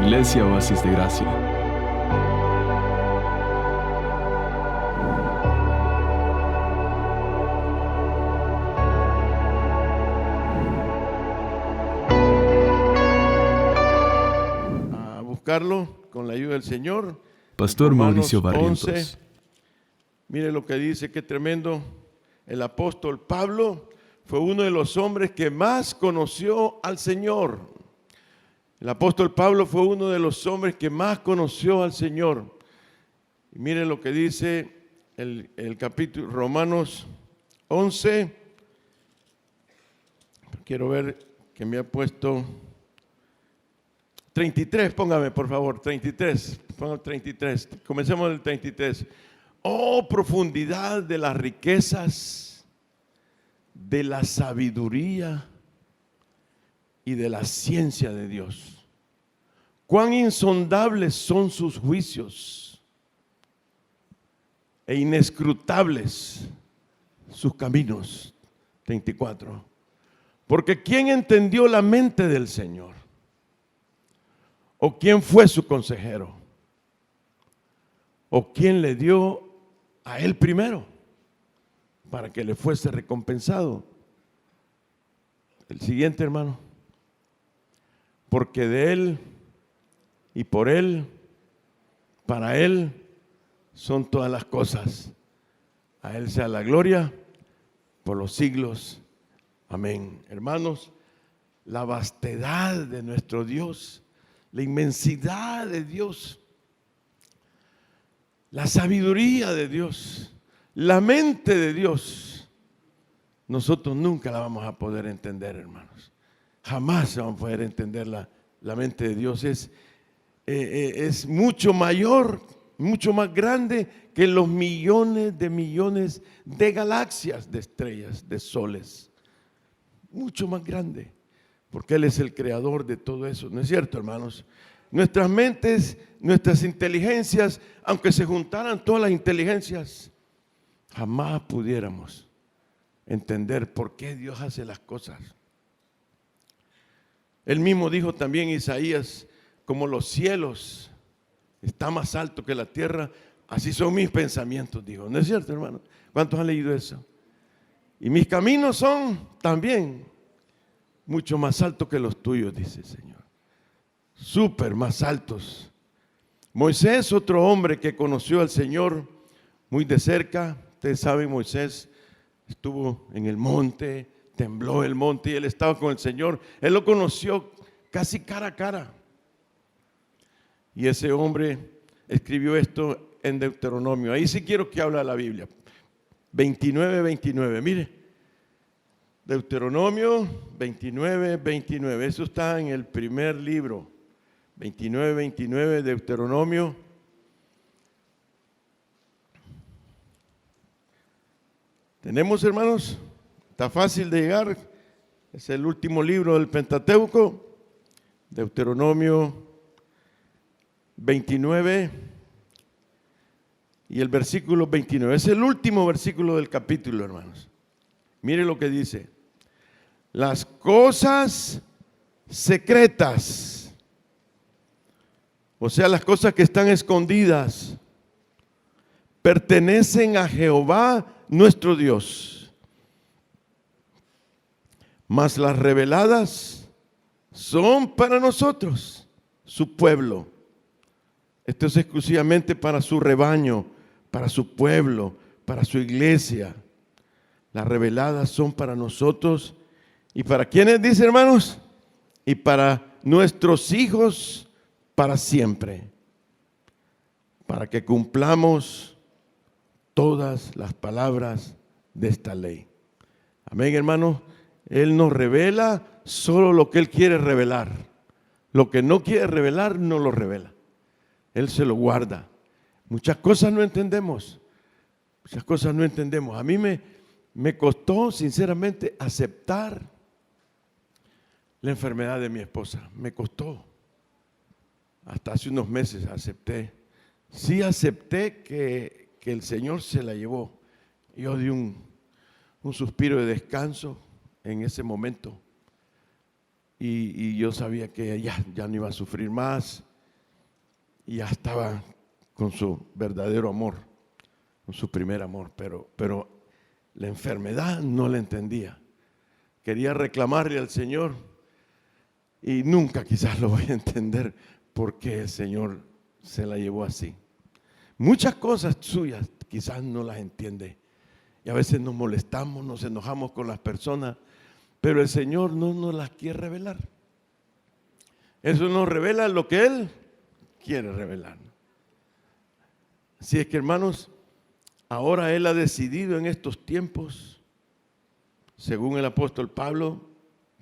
Iglesia Oasis de Gracia. A buscarlo con la ayuda del Señor. Pastor Romanos Mauricio Barrientos. 11. Mire lo que dice, qué tremendo. El apóstol Pablo fue uno de los hombres que más conoció al Señor. El apóstol Pablo fue uno de los hombres que más conoció al Señor. Y mire lo que dice el capítulo Romanos 11. Quiero ver que me ha puesto 33, póngame por favor, 33. Pongo 33. Comencemos del 33. Oh, profundidad de las riquezas, de la sabiduría y de la ciencia de Dios. Cuán insondables son sus juicios e inescrutables sus caminos. 34. Porque ¿quién entendió la mente del Señor? ¿O quién fue su consejero? ¿O quién le dio a él primero para que le fuese recompensado? El siguiente, hermano. Porque de él y por él, para él son todas las cosas. A él sea la gloria por los siglos. Amén. Hermanos, la vastedad de nuestro Dios, la inmensidad de Dios, la sabiduría de Dios, la mente de Dios, nosotros nunca la vamos a poder entender, hermanos. Jamás vamos a poder entender la mente de Dios. Es mucho mayor, mucho más grande que los millones de galaxias, de estrellas, de soles. Mucho más grande, porque Él es el creador de todo eso. ¿No es cierto, hermanos? Nuestras mentes, nuestras inteligencias, aunque se juntaran todas las inteligencias, jamás pudiéramos entender por qué Dios hace las cosas. Él mismo dijo también Isaías, como los cielos están más altos que la tierra, así son mis pensamientos, dijo. ¿No es cierto, hermano? ¿Cuántos han leído eso? Y mis caminos son también mucho más altos que los tuyos, dice el Señor. Súper más altos. Moisés, otro hombre que conoció al Señor muy de cerca. Ustedes saben, Moisés estuvo en el monte, tembló el monte y él estaba con el Señor. Él lo conoció casi cara a cara. Y ese hombre escribió esto en Deuteronomio. Ahí sí quiero que hable la Biblia. 29, mire. Deuteronomio 29. Eso está en el primer libro. 29, Deuteronomio. ¿Tenemos, hermanos? Está fácil de llegar. Es el último libro del Pentateuco. Deuteronomio 29 y el versículo 29. Es el último versículo del capítulo, hermanos. Mire lo que dice. Las cosas secretas, o sea, las cosas que están escondidas, pertenecen a Jehová nuestro Dios. Mas las reveladas son para nosotros, su pueblo. Esto es exclusivamente para su rebaño, para su pueblo, para su iglesia. Las reveladas son para nosotros. ¿Y para quiénes, dice, hermanos? Y para nuestros hijos para siempre. Para que cumplamos todas las palabras de esta ley. Amén, hermanos. Él nos revela solo lo que Él quiere revelar. Lo que no quiere revelar, no lo revela. Él se lo guarda. Muchas cosas no entendemos. A mí me costó, sinceramente, aceptar la enfermedad de mi esposa. Me costó. Hasta hace unos meses acepté. Sí acepté que el Señor se la llevó. Yo di un suspiro de descanso en ese momento. Y yo sabía que ya no iba a sufrir más. y ya estaba con su verdadero amor, con su primer amor, pero la enfermedad no la entendía. Quería reclamarle al Señor y nunca quizás lo voy a entender por qué el Señor se la llevó así. Muchas cosas suyas quizás no las entiende y a veces nos molestamos, nos enojamos con las personas, pero el Señor no nos las quiere revelar. Eso nos revela lo que Él quiere revelar. Así es que, hermanos, ahora Él ha decidido en estos tiempos, según el apóstol Pablo,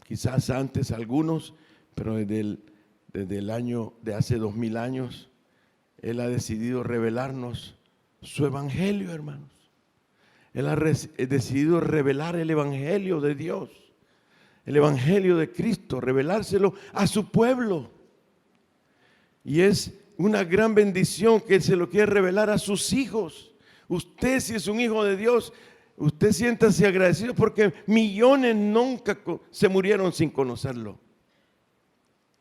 quizás antes algunos, pero desde el año de hace 2000 años, Él ha decidido revelarnos su evangelio, hermanos. Él ha decidido revelar el evangelio de Dios, el evangelio de Cristo, revelárselo a su pueblo. Y es una gran bendición que Él se lo quiere revelar a sus hijos. Usted, si es un hijo de Dios, usted siéntase agradecido porque millones nunca se murieron sin conocerlo.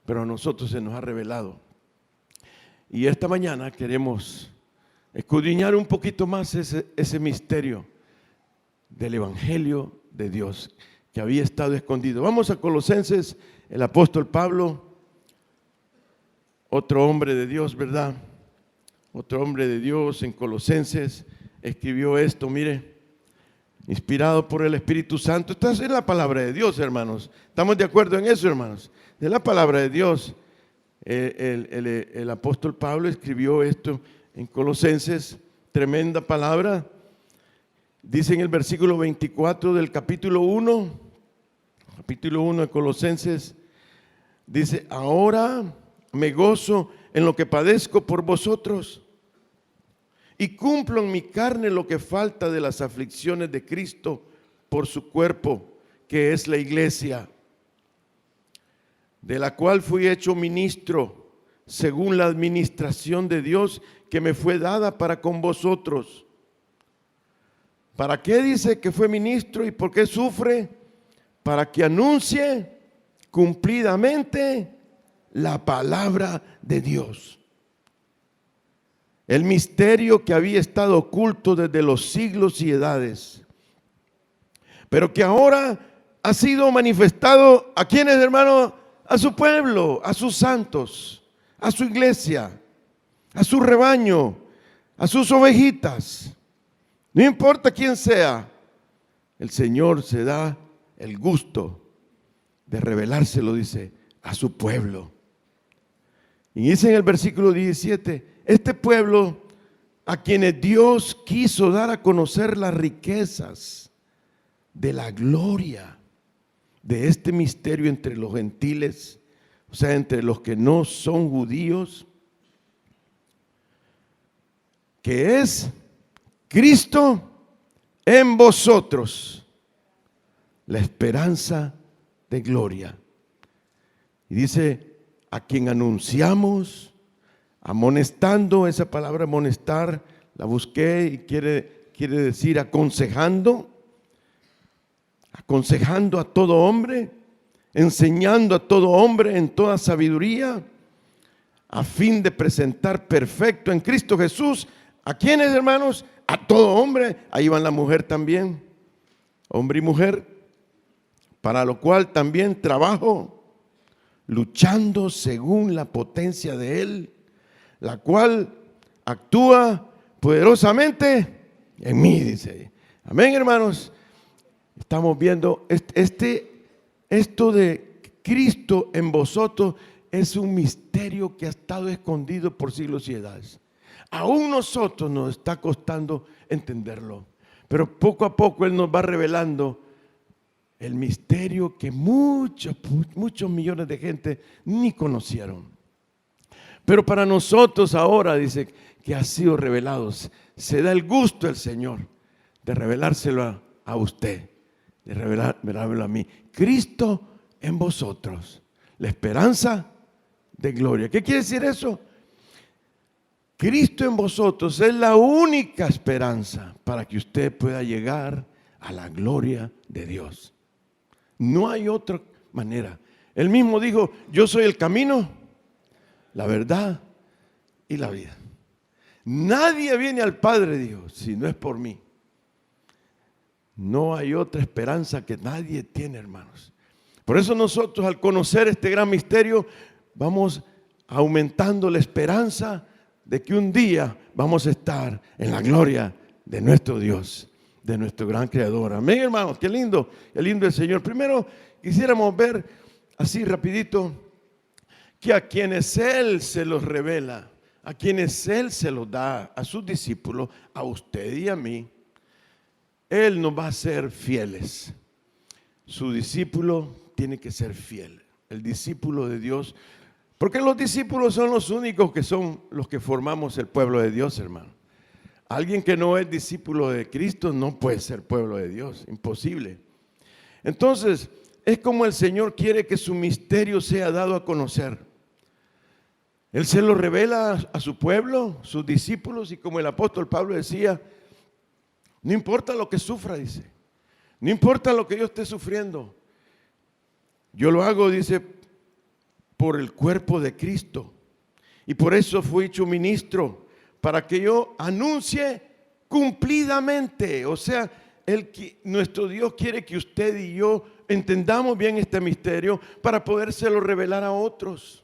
Pero a nosotros se nos ha revelado. Y esta mañana queremos escudriñar un poquito más ese misterio del evangelio de Dios que había estado escondido. Vamos a Colosenses, el apóstol Pablo, otro hombre de Dios, ¿verdad? Otro hombre de Dios en Colosenses escribió esto, mire, inspirado por el Espíritu Santo. Esta es la palabra de Dios, hermanos. ¿Estamos de acuerdo en eso, hermanos? De la palabra de Dios. El apóstol Pablo escribió esto en Colosenses, tremenda palabra. Dice en el versículo 24 del capítulo 1 de Colosenses, dice: ahora me gozo en lo que padezco por vosotros y cumplo en mi carne lo que falta de las aflicciones de Cristo por su cuerpo, que es la iglesia, de la cual fui hecho ministro según la administración de Dios que me fue dada para con vosotros. ¿Para qué dice que fue ministro y por qué sufre? Para que anuncie cumplidamente la palabra de Dios, el misterio que había estado oculto desde los siglos y edades, pero que ahora ha sido manifestado ¿a quiénes, hermano? A su pueblo, a sus santos, a su iglesia, a su rebaño, a sus ovejitas. No importa quién sea, el Señor se da el gusto de revelárselo, dice, a su pueblo. Y dice en el versículo 17, este pueblo a quienes Dios quiso dar a conocer las riquezas de la gloria de este misterio entre los gentiles, o sea, entre los que no son judíos, que es Cristo en vosotros, la esperanza de gloria. Y dice, a quien anunciamos, amonestando, esa palabra amonestar, la busqué y quiere decir aconsejando a todo hombre, enseñando a todo hombre en toda sabiduría, a fin de presentar perfecto en Cristo Jesús. ¿A quiénes, hermanos? A todo hombre. Ahí va la mujer también, hombre y mujer, para lo cual también trabajo, luchando según la potencia de Él, la cual actúa poderosamente en mí, dice. Amén, hermanos. Estamos viendo esto de Cristo en vosotros es un misterio que ha estado escondido por siglos y edades. Aún nosotros nos está costando entenderlo, pero poco a poco Él nos va revelando el misterio que muchos millones de gente ni conocieron. Pero para nosotros ahora, dice, que ha sido revelado, se da el gusto el Señor de revelárselo a usted, de revelármelo a mí. Cristo en vosotros, la esperanza de gloria. ¿Qué quiere decir eso? Cristo en vosotros es la única esperanza para que usted pueda llegar a la gloria de Dios. No hay otra manera. Él mismo dijo, yo soy el camino, la verdad y la vida. Nadie viene al Padre, dijo, si no es por mí. No hay otra esperanza que nadie tiene, hermanos. Por eso nosotros, al conocer este gran misterio, vamos aumentando la esperanza de que un día vamos a estar en la gloria de nuestro Dios, de nuestro gran Creador. Amén, hermanos, qué lindo el Señor. Primero quisiéramos ver así rapidito que a quienes Él se los revela, a quienes Él se los da, a sus discípulos, a usted y a mí, Él nos va a ser fieles. Su discípulo tiene que ser fiel, el discípulo de Dios, porque los discípulos son los únicos que son los que formamos el pueblo de Dios, hermano. Alguien que no es discípulo de Cristo no puede ser pueblo de Dios, imposible. Entonces, es como el Señor quiere que su misterio sea dado a conocer. Él se lo revela a su pueblo, sus discípulos, y como el apóstol Pablo decía, no importa lo que sufra, dice, no importa lo que yo esté sufriendo, yo lo hago, dice, por el cuerpo de Cristo. Y por eso fui hecho ministro, para que yo anuncie cumplidamente. O sea, nuestro Dios quiere que usted y yo entendamos bien este misterio para podérselo revelar a otros,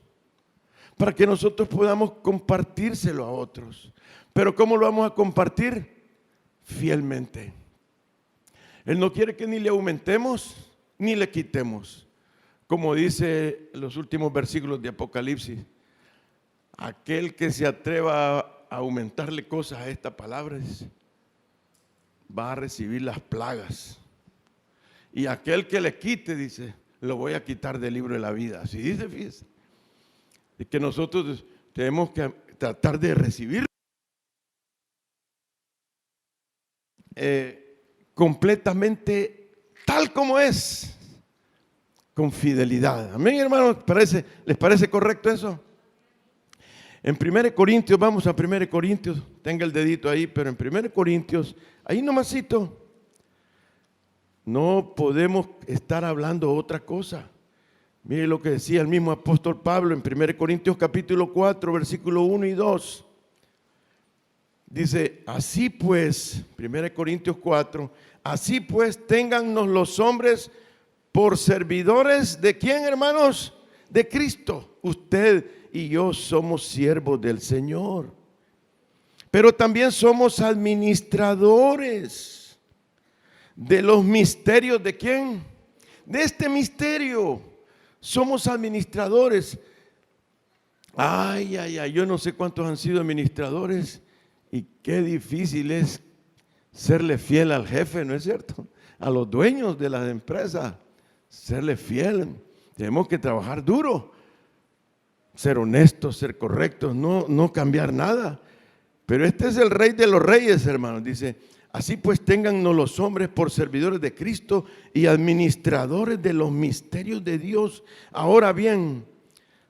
para que nosotros podamos compartírselo a otros. Pero ¿cómo lo vamos a compartir? Fielmente. Él no quiere que ni le aumentemos ni le quitemos. Como dice los últimos versículos de Apocalipsis, aquel que se atreva a aumentarle cosas a esta palabra, dice, va a recibir las plagas. Y aquel que le quite, dice, lo voy a quitar del libro de la vida. Así dice, fíjese. Es que nosotros tenemos que tratar de recibir completamente tal como es, con fidelidad. Amén, hermanos. ¿Les parece correcto eso? En 1 Corintios, vamos a 1 Corintios, tenga el dedito ahí, pero en 1 Corintios, ahí nomasito, no podemos estar hablando otra cosa. Mire lo que decía el mismo apóstol Pablo en 1 Corintios capítulo 4, versículo 1 y 2. Dice, así pues, 1 Corintios 4, así pues, téngannos los hombres por servidores de ¿quién, hermanos? De Cristo. Usted y yo somos siervos del Señor, pero también somos administradores de los misterios. ¿De quién? De este misterio. Somos administradores. Ay, yo no sé cuántos han sido administradores y qué difícil es serle fiel al jefe, ¿no es cierto? A los dueños de las empresas, serle fiel. Tenemos que trabajar duro, ser honestos, ser correctos, no cambiar nada. Pero este es el Rey de los Reyes, hermanos. Dice, así pues téngannos los hombres por servidores de Cristo y administradores de los misterios de Dios. Ahora bien,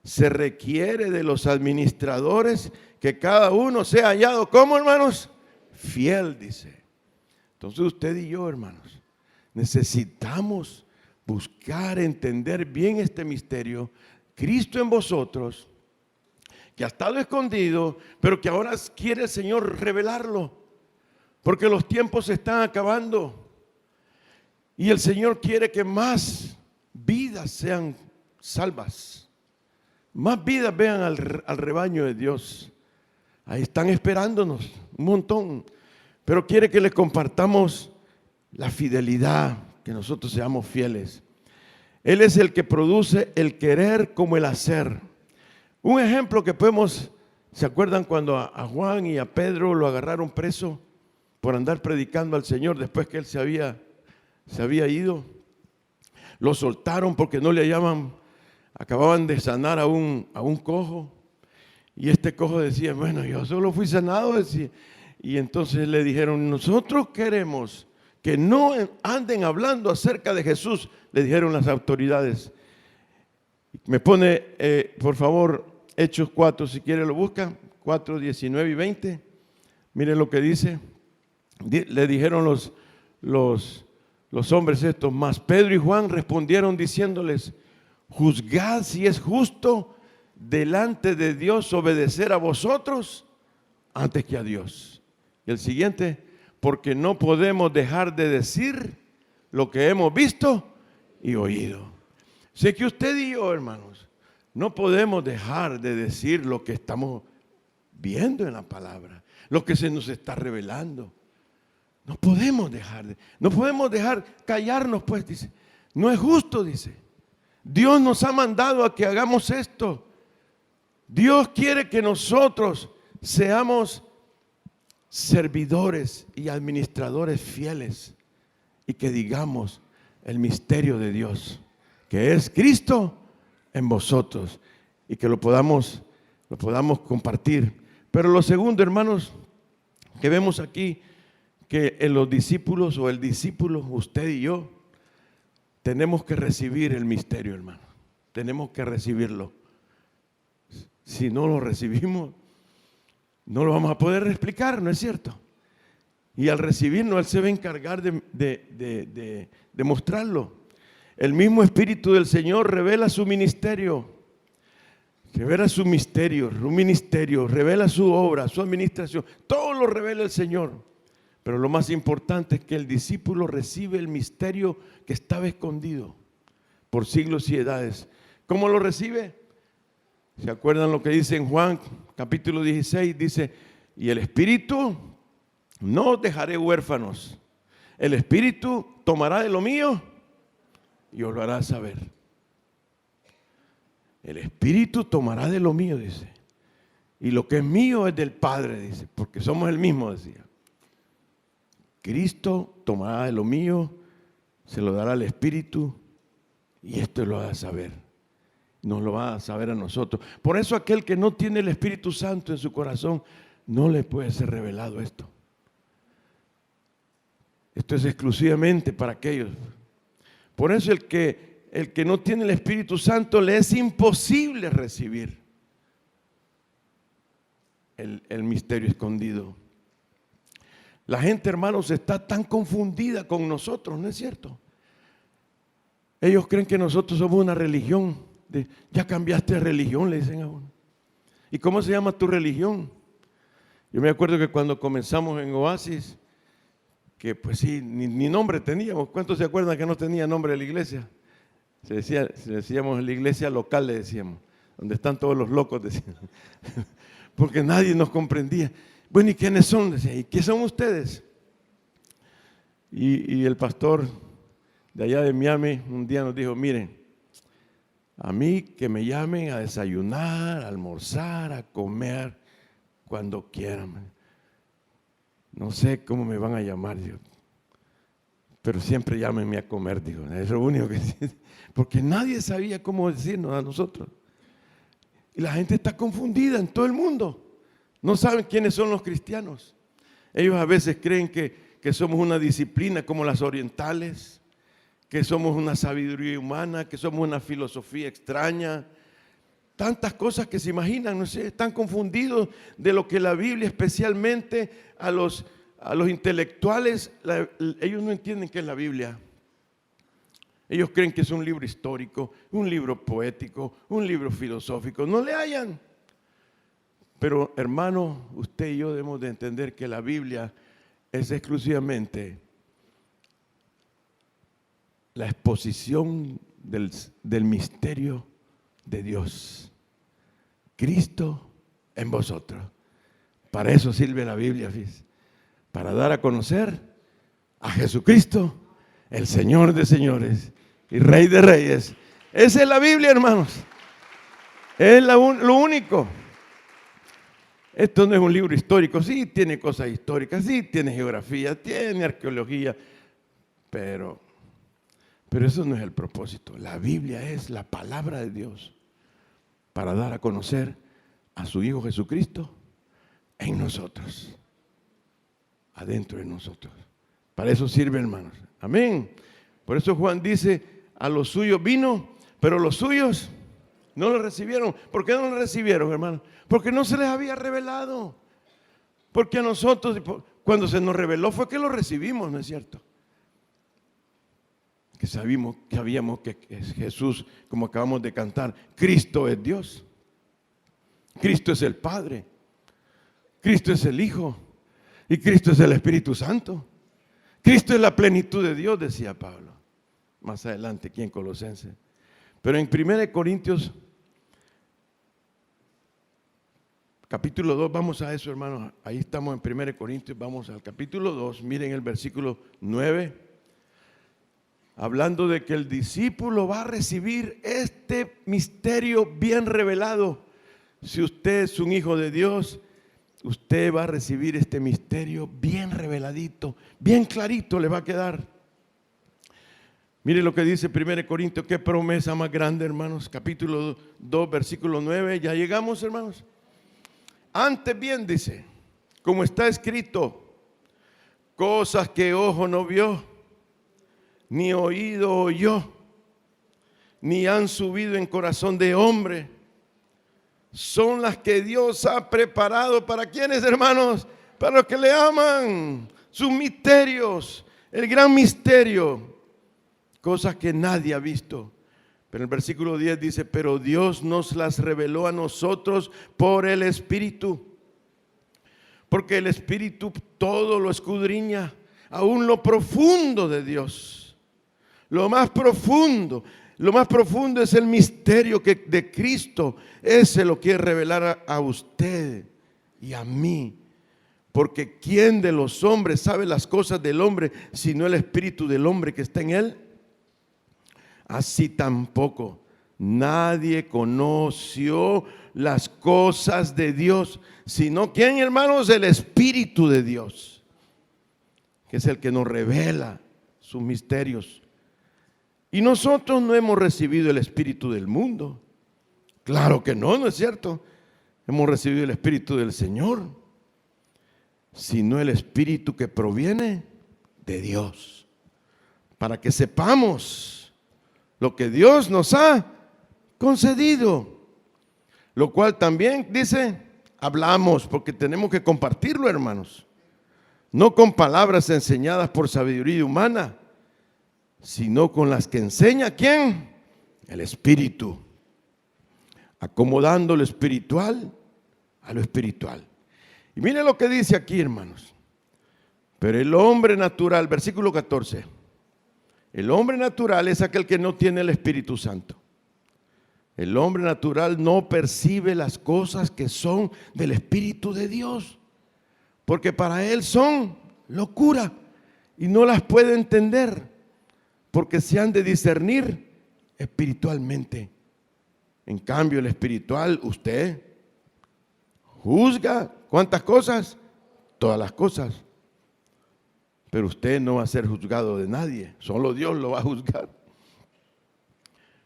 se requiere de los administradores que cada uno sea hallado, ¿cómo, hermanos? Fiel, dice. Entonces usted y yo, hermanos, necesitamos buscar, entender bien este misterio. Cristo en vosotros, que ha estado escondido, pero que ahora quiere el Señor revelarlo, porque los tiempos se están acabando y el Señor quiere que más vidas sean salvas, más vidas vean al rebaño de Dios. Ahí están esperándonos un montón, pero quiere que les compartamos la fidelidad, que nosotros seamos fieles. Él es el que produce el querer como el hacer. Un ejemplo que podemos, ¿se acuerdan cuando a Juan y a Pedro lo agarraron preso por andar predicando al Señor después que él se había ido? Lo soltaron porque no le hallaban, acababan de sanar a un cojo. Y este cojo decía, bueno, yo solo fui sanado, decía. Y entonces le dijeron, nosotros queremos que no anden hablando acerca de Jesús, le dijeron las autoridades. Me pone, por favor, Hechos 4, si quiere lo busca, 4, 19 y 20. Miren lo que dice. Le dijeron los hombres estos, mas Pedro y Juan respondieron diciéndoles, juzgad si es justo delante de Dios obedecer a vosotros antes que a Dios. Y el siguiente, porque no podemos dejar de decir lo que hemos visto y oído. Sé que usted y yo, hermanos, no podemos dejar de decir lo que estamos viendo en la palabra, lo que se nos está revelando. No podemos dejar callarnos, pues, dice. No es justo, dice. Dios nos ha mandado a que hagamos esto. Dios quiere que nosotros seamos servidores y administradores fieles y que digamos el misterio de Dios, que es Cristo en vosotros, y que lo podamos compartir. Pero lo segundo, hermanos, que vemos aquí, que en los discípulos o el discípulo, usted y yo, tenemos que recibir el misterio, hermano. Tenemos que recibirlo. Si no lo recibimos, no lo vamos a poder explicar, ¿no es cierto? Y al recibirlo, Él se va a encargar de mostrarlo. El mismo Espíritu del Señor revela su ministerio. Revela su misterio, su ministerio, revela su obra, su administración. Todo lo revela el Señor. Pero lo más importante es que el discípulo recibe el misterio que estaba escondido por siglos y edades. ¿Cómo lo recibe? ¿Se acuerdan lo que dice en Juan capítulo 16? Dice, y el Espíritu no os dejaré huérfanos. El Espíritu tomará de lo mío y os lo hará saber. El Espíritu tomará de lo mío, dice. Y lo que es mío es del Padre, dice, porque somos el mismo, decía. Cristo tomará de lo mío, se lo dará al Espíritu y esto lo va a saber. Nos lo va a saber a nosotros. Por eso aquel que no tiene el Espíritu Santo en su corazón, no le puede ser revelado esto. Esto es exclusivamente para aquellos. Por eso el que no tiene el Espíritu Santo le es imposible recibir el misterio escondido. La gente, hermanos, está tan confundida con nosotros, ¿no es cierto? Ellos creen que nosotros somos una religión. Ya cambiaste de religión, le dicen a uno. ¿Y cómo se llama tu religión? Yo me acuerdo que cuando comenzamos en Oasis, que pues sí, ni nombre teníamos. ¿Cuántos se acuerdan que no tenía nombre de la iglesia? Decíamos la iglesia local, le decíamos, donde están todos los locos, decíamos. Porque nadie nos comprendía. Bueno, ¿y quiénes son? Decía, ¿y qué son ustedes? Y el pastor de allá de Miami un día nos dijo, miren, a mí que me llamen a desayunar, a almorzar, a comer, cuando quieran. No sé cómo me van a llamar, digo, pero siempre llámenme a comer, digo, es lo único que porque nadie sabía cómo decirnos a nosotros. Y la gente está confundida en todo el mundo. No saben quiénes son los cristianos. Ellos a veces creen que somos una disciplina como las orientales, que somos una sabiduría humana, que somos una filosofía extraña. Tantas cosas que se imaginan, no sé, están confundidos de lo que la Biblia, especialmente a los intelectuales, ellos no entienden qué es la Biblia. Ellos creen que es un libro histórico, un libro poético, un libro filosófico. No le hallan. Pero hermano, usted y yo debemos de entender que la Biblia es exclusivamente la exposición del misterio de Dios. Cristo en vosotros. Para eso sirve la Biblia, fíjese, para dar a conocer a Jesucristo, el Señor de señores y Rey de reyes. Esa es la Biblia, hermanos. Es lo único. Esto no es un libro histórico. Sí tiene cosas históricas, sí tiene geografía, tiene arqueología, pero eso no es el propósito. La Biblia es la palabra de Dios para dar a conocer a su Hijo Jesucristo en nosotros, adentro de nosotros. Para eso sirve, hermanos. Amén. Por eso Juan dice, a los suyos vino, pero los suyos no lo recibieron. ¿Por qué no lo recibieron, hermanos? Porque no se les había revelado. Porque a nosotros, cuando se nos reveló, fue que lo recibimos, ¿no es cierto? Que sabíamos que Jesús, como acabamos de cantar, Cristo es Dios. Cristo es el Padre, Cristo es el Hijo y Cristo es el Espíritu Santo. Cristo es la plenitud de Dios, decía Pablo, más adelante aquí en Colosenses. Pero en 1 Corintios, capítulo 2, vamos a eso, hermanos. Ahí estamos en 1 Corintios, vamos al capítulo 2, miren el versículo 9, hablando de que el discípulo va a recibir este misterio bien revelado. Si usted es un hijo de Dios, usted va a recibir este misterio bien reveladito, bien clarito le va a quedar. Mire lo que dice 1 Corintios, qué promesa más grande, hermanos. Capítulo 2, versículo 9, ya llegamos, hermanos. Antes bien, dice, como está escrito, cosas que ojo no vio, ni oído oyó, ni han subido en corazón de hombre, son las que Dios ha preparado. ¿Para quiénes, hermanos? Para los que le aman. Sus misterios, el gran misterio, cosas que nadie ha visto. Pero el versículo 10 dice, pero Dios nos las reveló a nosotros por el Espíritu. Porque el Espíritu todo lo escudriña, aún lo profundo de Dios. Lo más profundo es el misterio que de Cristo. Ese lo quiere revelar a usted y a mí. Porque ¿quién de los hombres sabe las cosas del hombre sino el espíritu del hombre que está en él? Así tampoco nadie conoció las cosas de Dios, sino ¿quién, hermanos? El Espíritu de Dios, que es el que nos revela sus misterios. Y nosotros no hemos recibido el espíritu del mundo. Claro que no, ¿no es cierto? Hemos recibido el Espíritu del Señor, sino el Espíritu que proviene de Dios, para que sepamos lo que Dios nos ha concedido, lo cual también dice, hablamos, porque tenemos que compartirlo, hermanos, no con palabras enseñadas por sabiduría humana, sino con las que enseña ¿quién? El Espíritu, acomodando lo espiritual a lo espiritual. Y mire lo que dice aquí, hermanos. Pero el hombre natural, versículo 14, el hombre natural es aquel que no tiene el Espíritu Santo. El hombre natural no percibe las cosas que son del Espíritu de Dios, porque para él son locura y no las puede entender, porque se han de discernir espiritualmente. En cambio, el espiritual, usted juzga, ¿cuántas cosas? Todas las cosas. Pero usted no va a ser juzgado de nadie, solo Dios lo va a juzgar.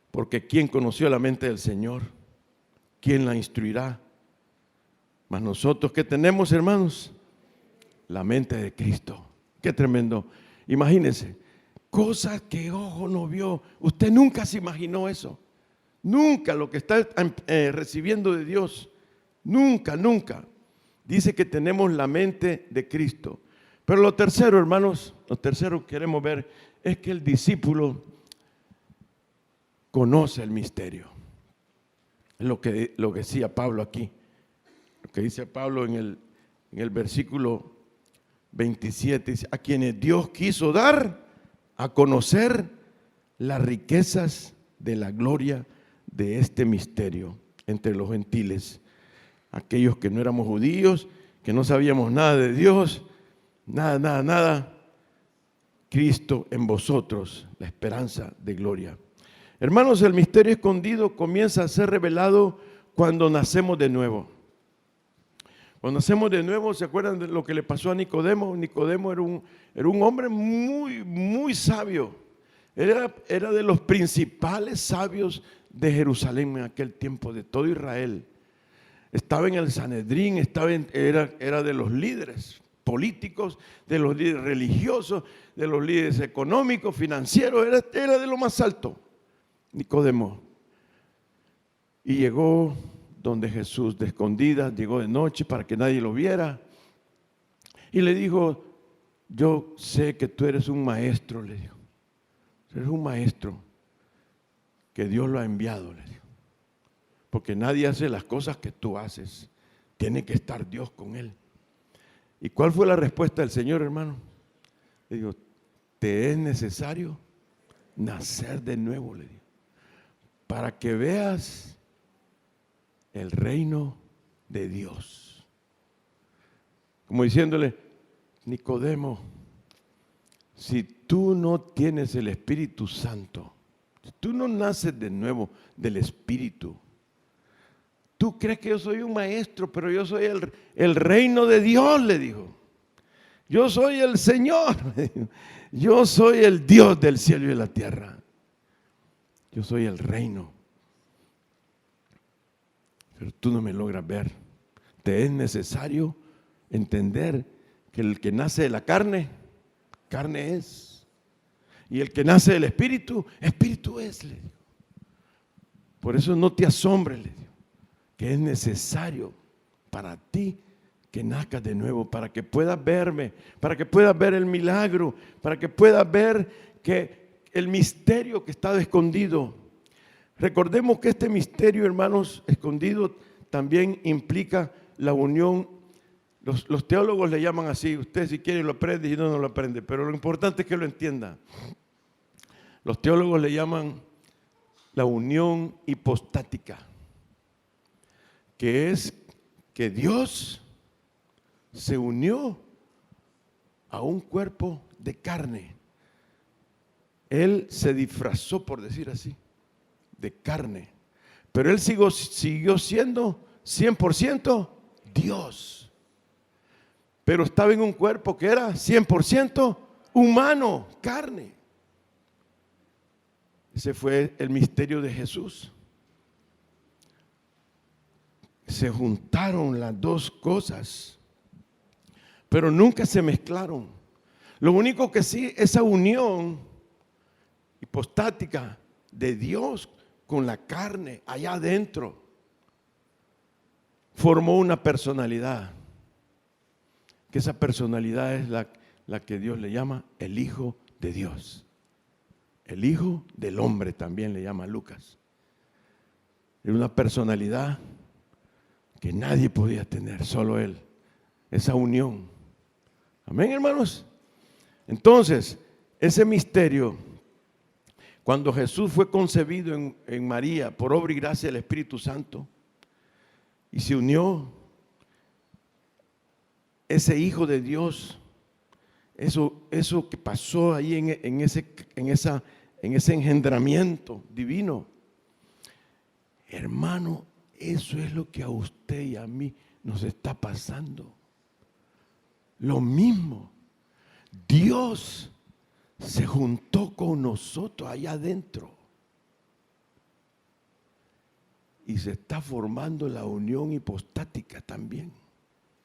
Porque ¿quién conoció la mente del Señor? ¿Quién la instruirá? Mas nosotros, ¿qué tenemos, hermanos? La mente de Cristo. Qué tremendo. Imagínense, cosas que ojo no vio. Usted nunca se imaginó eso. Nunca lo que está recibiendo de Dios. Nunca, nunca. Dice que tenemos la mente de Cristo. Pero lo tercero, hermanos, lo tercero que queremos ver es que el discípulo conoce el misterio. Es lo que decía Pablo aquí. Lo que dice Pablo en el versículo 27. Dice, a quienes Dios quiso dar a conocer las riquezas de la gloria de este misterio entre los gentiles. Aquellos que no éramos judíos, que no sabíamos nada de Dios, nada. Cristo en vosotros, la esperanza de gloria. Hermanos, el misterio escondido comienza a ser revelado cuando nacemos de nuevo. Cuando nacemos de nuevo, ¿se acuerdan de lo que le pasó a Nicodemo? Nicodemo era un hombre muy sabio. Era de los principales sabios de Jerusalén en aquel tiempo, de todo Israel. Estaba en el Sanedrín, era de los líderes políticos, de los líderes religiosos, de los líderes económicos, financieros, era de lo más alto, Nicodemo. Y llegó donde Jesús de escondidas, llegó de noche para que nadie lo viera, y le dijo, yo sé que tú eres un maestro, le dijo, eres un maestro que Dios lo ha enviado, le dijo, porque nadie hace las cosas que tú haces. Tiene que estar Dios con él. ¿Y cuál fue la respuesta del Señor, hermano? Le digo, te es necesario nacer de nuevo, le digo, para que veas el reino de Dios. Como diciéndole, Nicodemo, si tú no tienes el Espíritu Santo, si tú no naces de nuevo del Espíritu, tú crees que yo soy un maestro, pero yo soy el reino de Dios, le dijo. Yo soy el Señor, yo soy el Dios del cielo y de la tierra. Yo soy el reino. Pero tú no me logras ver. Te es necesario entender que el que nace de la carne, carne es. Y el que nace del Espíritu, Espíritu es, le digo. Por eso no te asombres, le digo, que es necesario para ti que nazcas de nuevo, para que puedas verme, para que puedas ver el milagro, para que puedas ver que el misterio que estaba escondido. Recordemos que este misterio, hermanos, escondido también implica la unión. Los teólogos le llaman así. Usted si quiere lo aprende y no lo aprende, pero lo importante es que lo entienda. Los teólogos le llaman la unión hipostática, que es que Dios se unió a un cuerpo de carne. Él se disfrazó, por decir así, de carne, pero Él siguió siendo 100% Dios, pero estaba en un cuerpo que era 100% humano, carne. Ese fue el misterio de Jesús. Se juntaron las dos cosas, pero nunca se mezclaron. Lo único que sí, esa unión hipostática de Dios con la carne allá adentro formó una personalidad, que esa personalidad es la que Dios le llama el Hijo de Dios. El Hijo del Hombre también le llama Lucas. Era una personalidad que nadie podía tener, solo Él. Esa unión. Amén, hermanos. Entonces, ese misterio, cuando Jesús fue concebido en María por obra y gracia del Espíritu Santo y se unió, ese Hijo de Dios, eso que pasó ahí en ese engendramiento divino, hermano, eso es lo que a usted y a mí nos está pasando. Lo mismo. Dios se juntó con nosotros allá adentro y se está formando la unión hipostática también.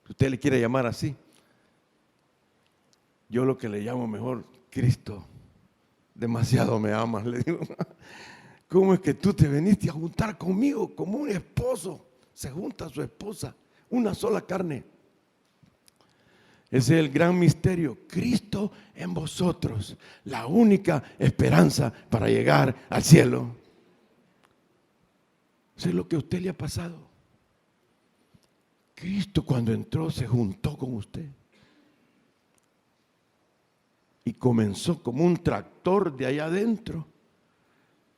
Usted le quiere llamar así. Yo lo que le llamo mejor, Cristo, demasiado me amas, le digo. ¿Cómo es que tú te viniste a juntar conmigo como un esposo se junta a su esposa, una sola carne? Ese es el gran misterio. Cristo en vosotros, la única esperanza para llegar al cielo. Eso es lo que a usted le ha pasado. Cristo cuando entró se juntó con usted y comenzó como un tractor de allá adentro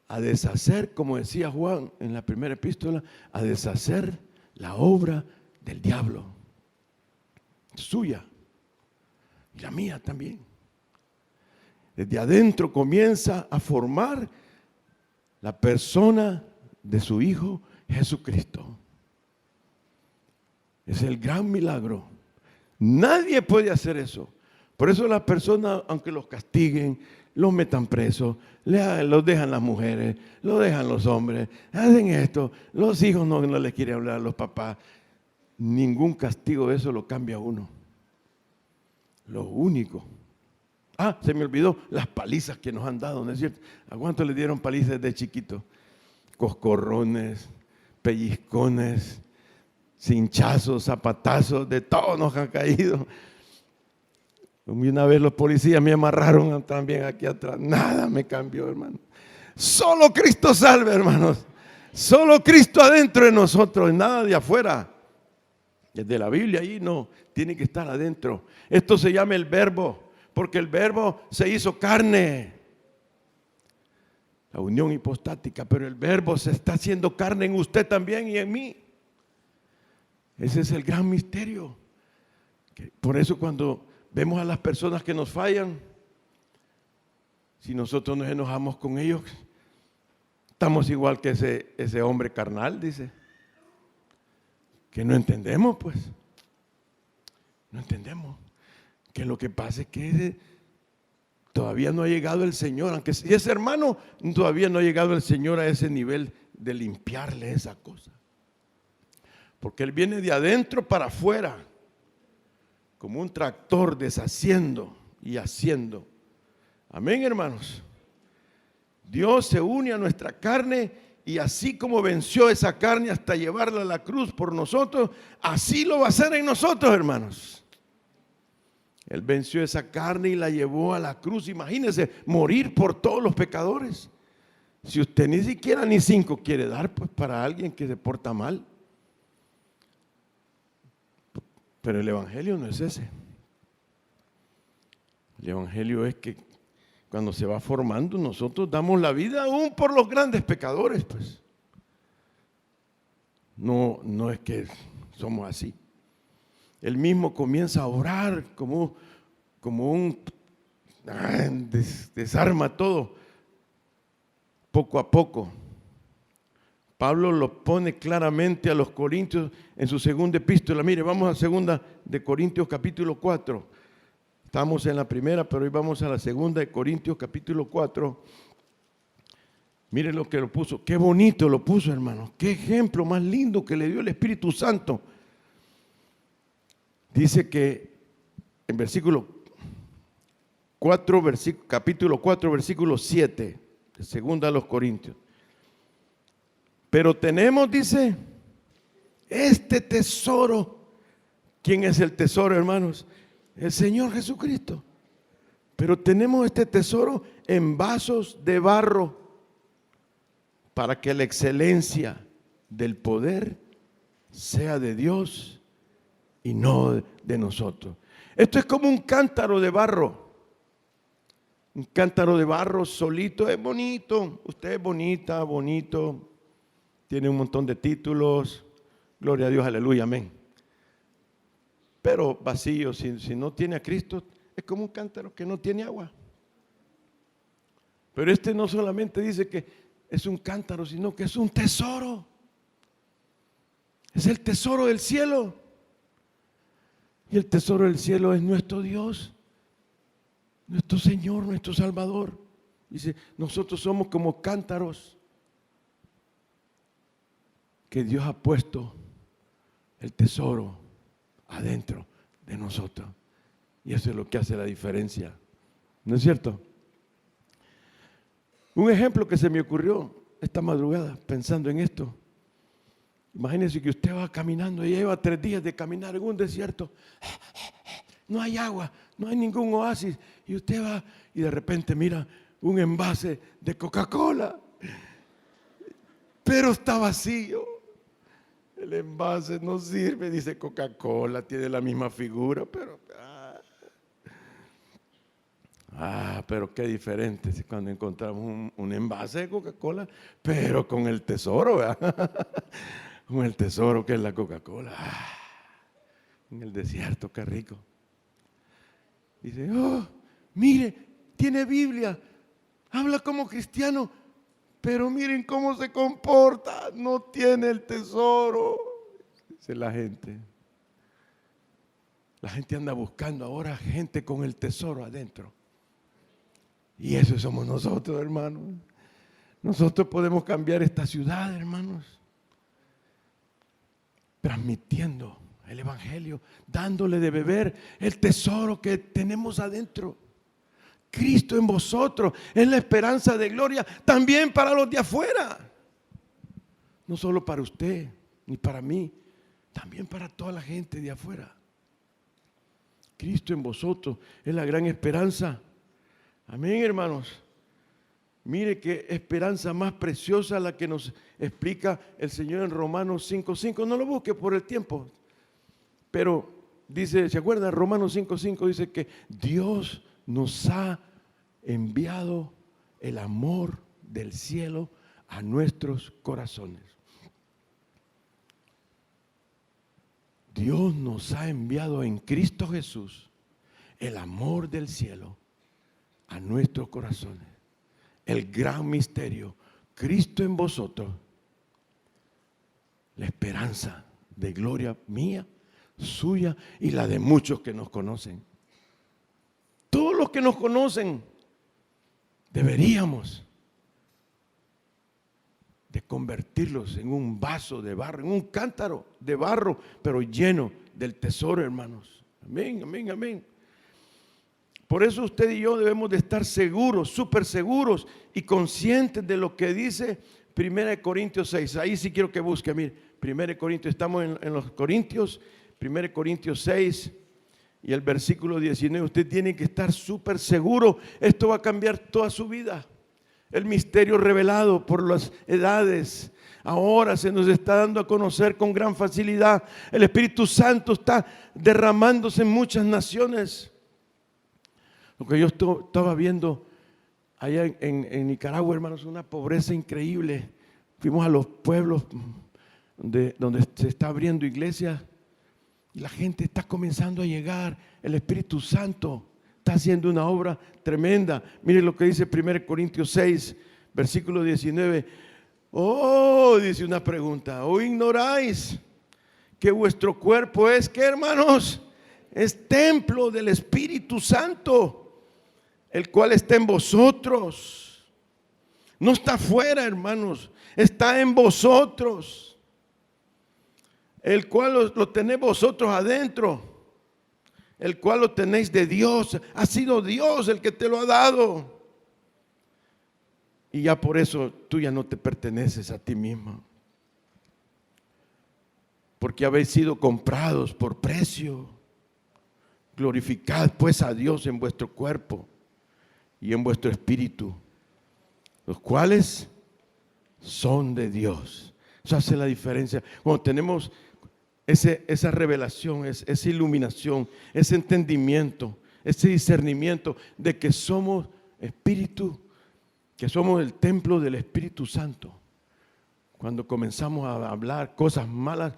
a deshacer, como decía Juan en la primera epístola, a deshacer la obra del diablo, suya y la mía también. Desde adentro comienza a formar la persona de su Hijo Jesucristo. Es el gran milagro. Nadie puede hacer eso. Por eso las personas, aunque los castiguen, los metan presos, los dejan las mujeres, los dejan los hombres, hacen esto, los hijos no les quieren hablar a los papás. Ningún castigo de eso lo cambia a uno. Lo único. Se me olvidó las palizas que nos han dado, ¿no es cierto? ¿A cuánto le dieron palizas desde chiquito? Coscorrones, pellizcones, cinchazos, zapatazos, de todo nos han caído. Y una vez los policías me amarraron también aquí atrás. Nada me cambió, hermano. Solo Cristo salve, hermanos. Solo Cristo adentro de nosotros, nada de afuera. Desde la Biblia ahí no, tiene que estar adentro. Esto se llama el verbo, porque el verbo se hizo carne. La unión hipostática, pero el verbo se está haciendo carne en usted también y en mí. Ese es el gran misterio. Por eso cuando vemos a las personas que nos fallan, si nosotros nos enojamos con ellos, estamos igual que ese hombre carnal, dice. Que no entendemos, pues. No entendemos. Que lo que pasa es que todavía no ha llegado el Señor, aunque si ese hermano todavía no ha llegado el Señor a ese nivel de limpiarle esa cosa. Porque Él viene de adentro para afuera, como un tractor deshaciendo y haciendo. Amén, hermanos. Dios se une a nuestra carne y así como venció esa carne hasta llevarla a la cruz por nosotros, así lo va a hacer en nosotros, hermanos. Él venció esa carne y la llevó a la cruz. Imagínense, morir por todos los pecadores. Si usted ni siquiera ni 5 quiere dar, pues para alguien que se porta mal. Pero el evangelio no es ese. El evangelio es que cuando se va formando, nosotros damos la vida aún por los grandes pecadores, pues. No es que somos así. Él mismo comienza a orar como un desarma todo, poco a poco. Pablo lo pone claramente a los Corintios en su segunda epístola. Mire, vamos a segunda de Corintios capítulo 4. Estamos en la primera, pero hoy vamos a la segunda de Corintios capítulo 4. Mire lo que lo puso. Qué bonito lo puso, hermano. Qué ejemplo más lindo que le dio el Espíritu Santo. Dice que en capítulo 4, versículo 7, de segunda a los Corintios. Pero tenemos, dice, este tesoro. ¿Quién es el tesoro, hermanos? El Señor Jesucristo. Pero tenemos este tesoro en vasos de barro para que la excelencia del poder sea de Dios y no de nosotros. Esto es como un cántaro de barro. Un cántaro de barro solito es bonito. Usted es bonita, bonito. Tiene un montón de títulos. Gloria a Dios, aleluya, amén. Pero vacío, si no tiene a Cristo, es como un cántaro que no tiene agua. Pero este no solamente dice que es un cántaro, sino que es un tesoro. Es el tesoro del cielo. Y el tesoro del cielo es nuestro Dios, nuestro Señor, nuestro Salvador. Dice, nosotros somos como cántaros que Dios ha puesto el tesoro adentro de nosotros. Y eso es lo que hace la diferencia. ¿No es cierto? Un ejemplo que se me ocurrió esta madrugada pensando en esto. Imagínense que usted va caminando y lleva 3 días de caminar en un desierto. No hay agua, no hay ningún oasis. Y usted va y de repente mira un envase de Coca-Cola. Pero está vacío. El envase no sirve, dice Coca-Cola, tiene la misma figura, pero pero qué diferente es cuando encontramos un envase de Coca-Cola, pero con el tesoro, ¿verdad? Con el tesoro que es la Coca-Cola. En el desierto, qué rico. Dice, mire, tiene Biblia, habla como cristiano, pero miren cómo se comporta, no tiene el tesoro. Dice la gente. La gente anda buscando ahora gente con el tesoro adentro. Y eso somos nosotros, hermanos. Nosotros podemos cambiar esta ciudad, hermanos, transmitiendo el evangelio, dándole de beber el tesoro que tenemos adentro. Cristo en vosotros es la esperanza de gloria también para los de afuera. No solo para usted ni para mí, también para toda la gente de afuera. Cristo en vosotros es la gran esperanza. Amén, hermanos. Mire qué esperanza más preciosa la que nos explica el Señor en Romanos 5:5. No lo busque por el tiempo, pero dice, ¿se acuerdan? Romanos 5:5 dice que Dios nos ha enviado el amor del cielo a nuestros corazones. Dios nos ha enviado en Cristo Jesús el amor del cielo a nuestros corazones. El gran misterio, Cristo en vosotros, la esperanza de gloria mía, suya y la de muchos que nos conocen. Todos los que nos conocen deberíamos de convertirlos en un vaso de barro, en un cántaro de barro, pero lleno del tesoro, hermanos. Amén, amén, amén. Por eso usted y yo debemos de estar seguros, súper seguros y conscientes de lo que dice 1 Corintios 6. Ahí sí quiero que busque, mire, 1 Corintios, estamos en los Corintios, 1 Corintios 6 y el versículo 19. Usted tiene que estar súper seguro. Esto va a cambiar toda su vida. El misterio revelado por las edades ahora se nos está dando a conocer con gran facilidad. El Espíritu Santo está derramándose en muchas naciones. Lo que yo estaba viendo allá en Nicaragua, hermanos, una pobreza increíble. Fuimos a los pueblos donde se está abriendo iglesias y la gente está comenzando a llegar. El Espíritu Santo está haciendo una obra tremenda. Mire lo que dice 1 Corintios 6, versículo 19. Oh, dice una pregunta. ¿O ignoráis que vuestro cuerpo es, qué, hermanos? Es templo del Espíritu Santo, el cual está en vosotros. No está afuera, hermanos, está en vosotros, el cual lo tenéis vosotros adentro, el cual lo tenéis de Dios. Ha sido Dios el que te lo ha dado. Y ya por eso tú ya no te perteneces a ti mismo, porque habéis sido comprados por precio. Glorificad pues a Dios en vuestro cuerpo y en vuestro espíritu, los cuales son de Dios. Eso hace la diferencia. Cuando tenemos esa revelación, esa iluminación, ese entendimiento, ese discernimiento de que somos espíritu, que somos el templo del Espíritu Santo. Cuando comenzamos a hablar cosas malas,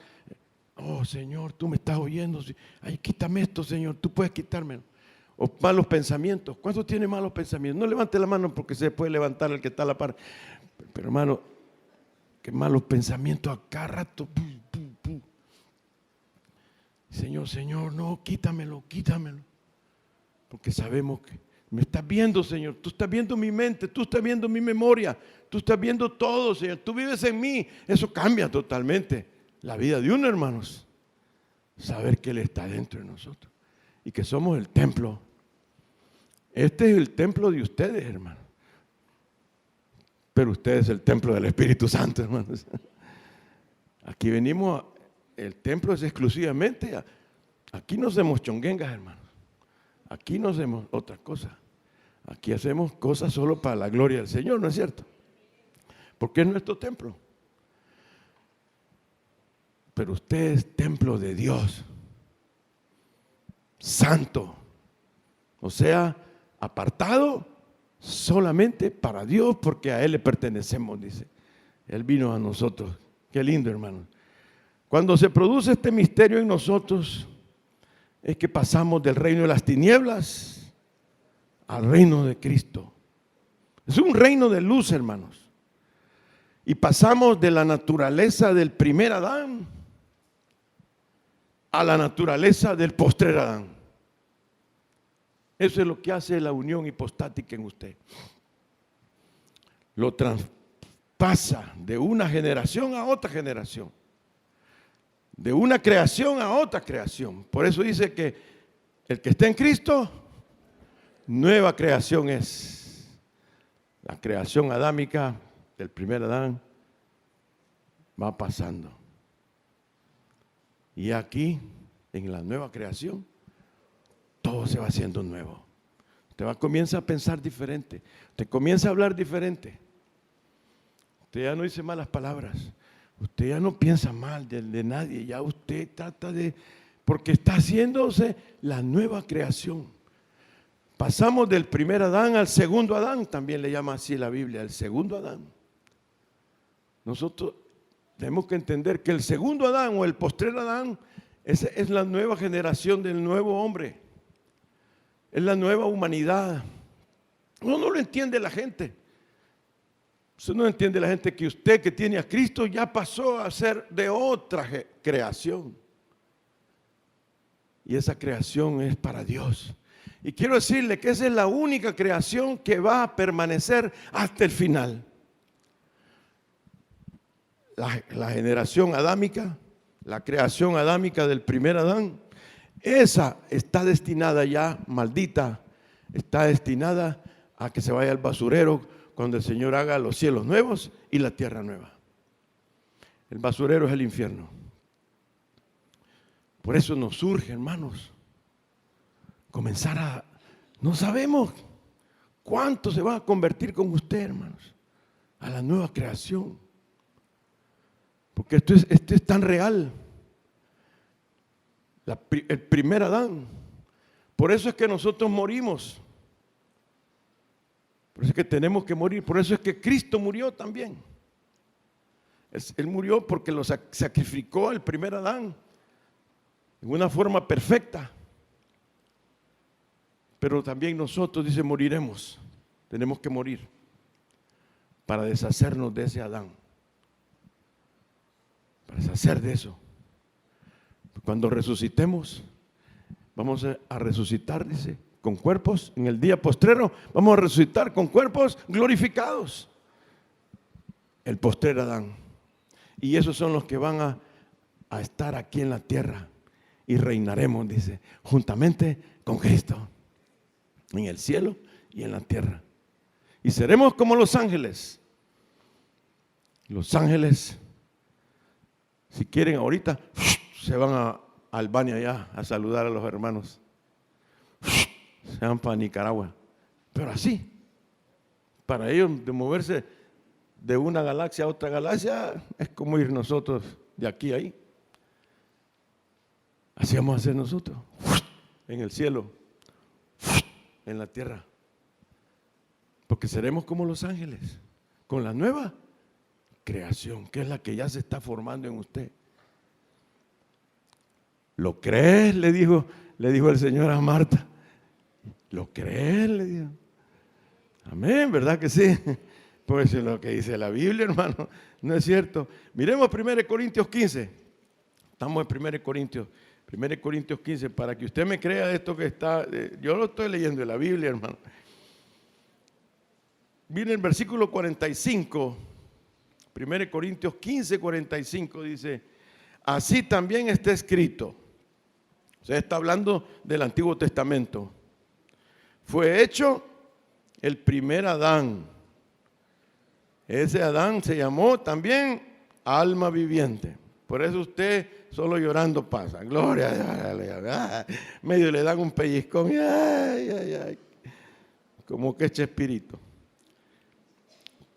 oh Señor, tú me estás oyendo, ay, quítame esto, Señor, tú puedes quitármelo. O malos pensamientos. ¿Cuántos tienen malos pensamientos? No levante la mano porque se puede levantar el que está a la par. Pero hermano, qué malos pensamientos a cada rato. Señor, Señor, no, quítamelo, quítamelo. Porque sabemos que me estás viendo, Señor. Tú estás viendo mi mente, tú estás viendo mi memoria, tú estás viendo todo, Señor. Tú vives en mí. Eso cambia totalmente la vida de uno, hermanos. Saber que Él está dentro de nosotros y que somos el templo. Este es el templo de ustedes, hermanos. Pero usted es el templo del Espíritu Santo, hermanos. Aquí venimos, el templo es exclusivamente, aquí no hacemos chonguengas, hermanos. Aquí no hacemos otra cosa. Aquí hacemos cosas solo para la gloria del Señor, ¿no es cierto? Porque es nuestro templo. Pero usted es templo de Dios, santo, o sea, apartado solamente para Dios, porque a Él le pertenecemos, dice. Él vino a nosotros. Qué lindo, hermano. Cuando se produce este misterio en nosotros, es que pasamos del reino de las tinieblas al reino de Cristo. Es un reino de luz, hermanos. Y pasamos de la naturaleza del primer Adán a la naturaleza del postrer Adán. Eso es lo que hace la unión hipostática en usted. Lo traspasa de una generación a otra generación, de una creación a otra creación. Por eso dice que el que está en Cristo, nueva creación es. La creación adámica del primer Adán va pasando. Y aquí, en la nueva creación, todo se va haciendo nuevo. Usted comienza a pensar diferente. Usted comienza a hablar diferente. Usted ya no dice malas palabras. Usted ya no piensa mal de nadie. Ya usted trata de... Porque está haciéndose la nueva creación. Pasamos del primer Adán al segundo Adán. También le llama así la Biblia, el segundo Adán. Nosotros tenemos que entender que el segundo Adán o el postrer Adán es la nueva generación del nuevo hombre. Es la nueva humanidad. No lo entiende la gente. Usted no entiende la gente que usted que tiene a Cristo ya pasó a ser de otra creación. Y esa creación es para Dios. Y quiero decirle que esa es la única creación que va a permanecer hasta el final. La generación adámica, la creación adámica del primer Adán, esa está destinada ya, maldita, está destinada a que se vaya al basurero cuando el Señor haga los cielos nuevos y la tierra nueva. El basurero es el infierno. Por eso nos surge, hermanos, comenzar a... No sabemos cuánto se va a convertir con usted, hermanos, a la nueva creación. Porque esto es tan real. El primer Adán. Por eso es que nosotros morimos. Por eso es que tenemos que morir. Por eso es que Cristo murió también. Él murió porque lo sacrificó el primer Adán en una forma perfecta. Pero también nosotros, dice, moriremos. Tenemos que morir para deshacernos de ese Adán. Para deshacer de eso. Cuando resucitemos, vamos a resucitar, dice, con cuerpos, en el día postrero, vamos a resucitar con cuerpos glorificados. El postrer Adán. Y esos son los que van a estar aquí en la tierra. Y reinaremos, dice, juntamente con Cristo. En el cielo y en la tierra. Y seremos como los ángeles. Los ángeles, si quieren ahorita, se van a Albania ya a saludar a los hermanos. Se van para Nicaragua. Pero así, para ellos de moverse de una galaxia a otra galaxia, es como ir nosotros de aquí a ahí. Así vamos a hacer nosotros, en el cielo, en la tierra. Porque seremos como los ángeles, con la nueva creación, que es la que ya se está formando en usted. ¿Lo crees? Le dijo el Señor a Marta. ¿Lo crees? Le dijo. Amén, ¿verdad que sí? Pues es lo que dice la Biblia, hermano. No es cierto. Miremos 1 Corintios 15. Estamos en 1 Corintios 15, para que usted me crea de esto que está. Yo lo estoy leyendo de la Biblia, hermano. Miren el versículo 45. 1 Corintios 15, 45 dice: así también está escrito. O sea, está hablando del Antiguo Testamento. Fue hecho el primer Adán. Ese Adán se llamó también alma viviente. Por eso usted solo llorando pasa. Gloria a Dios. Medio le dan un pellizcón. Ay, ay, ay. Como que eche espíritu.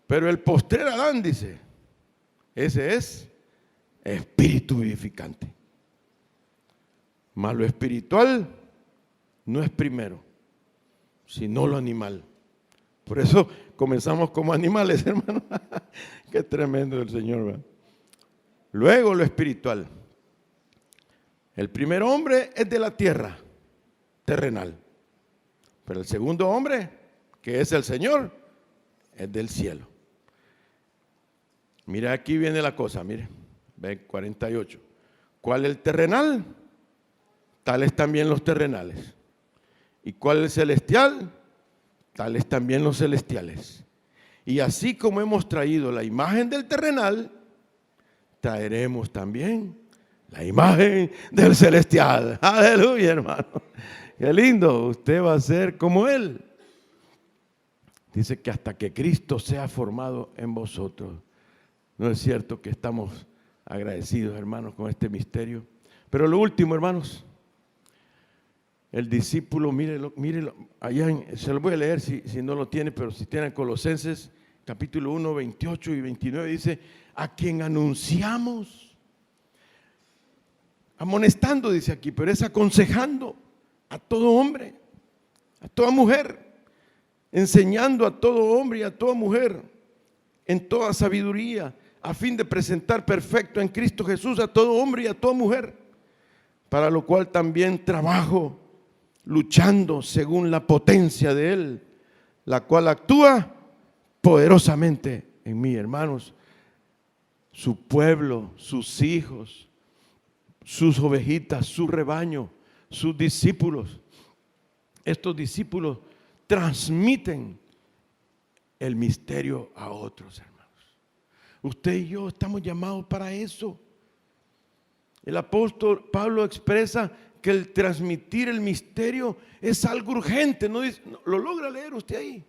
Pero el postrer Adán, dice, ese es espíritu vivificante. Mas lo espiritual no es primero, sino lo animal. Por eso comenzamos como animales, hermano. Qué tremendo el Señor, ¿verdad? Luego lo espiritual. El primer hombre es de la tierra, terrenal. Pero el segundo hombre, que es el Señor, es del cielo. Mira, aquí viene la cosa, mire. Ve 48. ¿Cuál es el terrenal? Tales también los terrenales. ¿Y cuál es el celestial? Tales también los celestiales. Y así como hemos traído la imagen del terrenal, traeremos también la imagen del celestial. Aleluya, hermano. Qué lindo. Usted va a ser como Él. Dice que hasta que Cristo sea formado en vosotros. ¿No es cierto que estamos agradecidos, hermanos, con este misterio? Pero lo último, hermanos, el discípulo, mírelo, se lo voy a leer si no lo tiene, pero si tiene Colosenses capítulo 1, 28 y 29, dice, a quien anunciamos, amonestando, dice aquí, pero es aconsejando a todo hombre, a toda mujer, enseñando a todo hombre y a toda mujer en toda sabiduría, a fin de presentar perfecto en Cristo Jesús a todo hombre y a toda mujer, para lo cual también trabajo, luchando según la potencia de Él, la cual actúa poderosamente en mí. Hermanos, su pueblo, sus hijos, sus ovejitas, su rebaño, sus discípulos, estos discípulos transmiten el misterio a otros, hermanos. Usted y yo estamos llamados para eso. El apóstol Pablo expresa que el transmitir el misterio es algo urgente. No dice, lo logra leer usted ahí.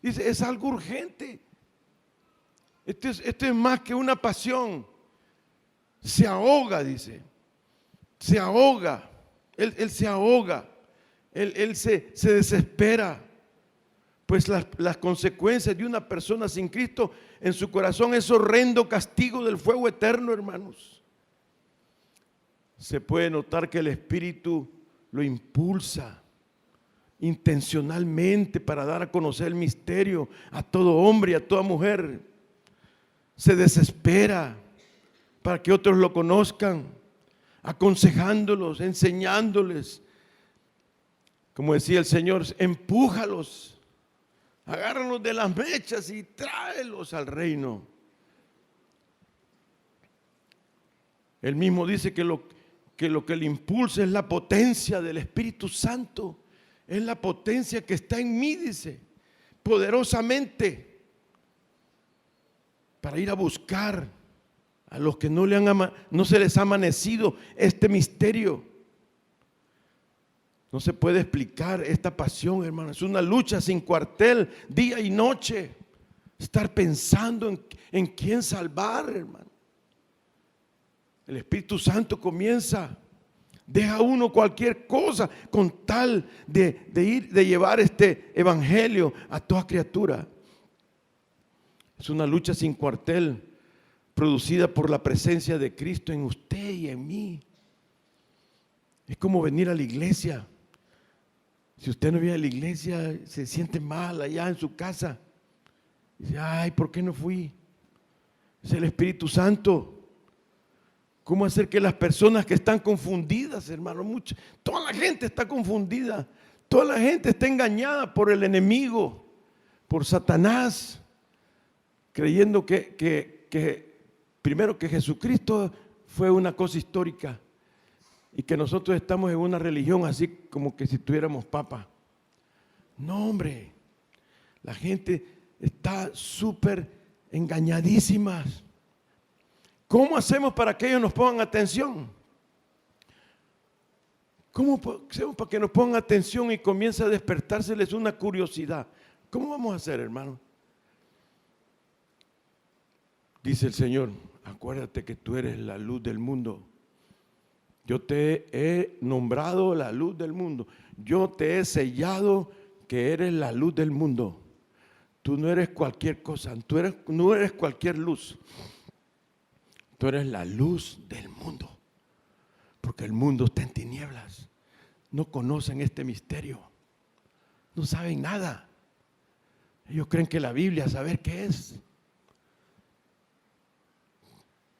Dice, es algo urgente. Esto es más que una pasión. Se ahoga, dice. Se ahoga. Él se ahoga. Él se desespera. Pues las consecuencias de una persona sin Cristo en su corazón es horrendo castigo del fuego eterno, hermanos. Se puede notar que el Espíritu lo impulsa intencionalmente para dar a conocer el misterio a todo hombre y a toda mujer. Se desespera para que otros lo conozcan, aconsejándolos, enseñándoles. Como decía el Señor, empújalos, agárralos de las mechas y tráelos al reino. Él mismo dice que lo que le impulsa es la potencia del Espíritu Santo. Es la potencia que está en mí, dice, poderosamente, para ir a buscar a los que no se les ha amanecido este misterio. No se puede explicar esta pasión, hermano. Es una lucha sin cuartel, día y noche. Estar pensando en quién salvar, hermano. El Espíritu Santo comienza, deja uno cualquier cosa con tal de llevar este evangelio a toda criatura. Es una lucha sin cuartel, producida por la presencia de Cristo en usted y en mí. Es como venir a la iglesia. Si usted no viene a la iglesia, se siente mal allá en su casa. Dice, ay, ¿por qué no fui? Es el Espíritu Santo. ¿Cómo hacer que las personas que están confundidas, hermano? Toda la gente está confundida. Toda la gente está engañada por el enemigo, por Satanás, creyendo que primero que Jesucristo fue una cosa histórica y que nosotros estamos en una religión así como que si tuviéramos papa. No, hombre, la gente está súper engañadísima. ¿Cómo hacemos para que ellos nos pongan atención? ¿Cómo hacemos para que nos pongan atención y comience a despertárseles una curiosidad? ¿Cómo vamos a hacer, hermano? Dice el Señor, acuérdate que tú eres la luz del mundo. Yo te he nombrado la luz del mundo. Yo te he sellado que eres la luz del mundo. Tú no eres cualquier cosa, no eres cualquier luz. Tú eres la luz del mundo, porque el mundo está en tinieblas. No conocen este misterio, no saben nada. Ellos creen que la Biblia, saber qué es.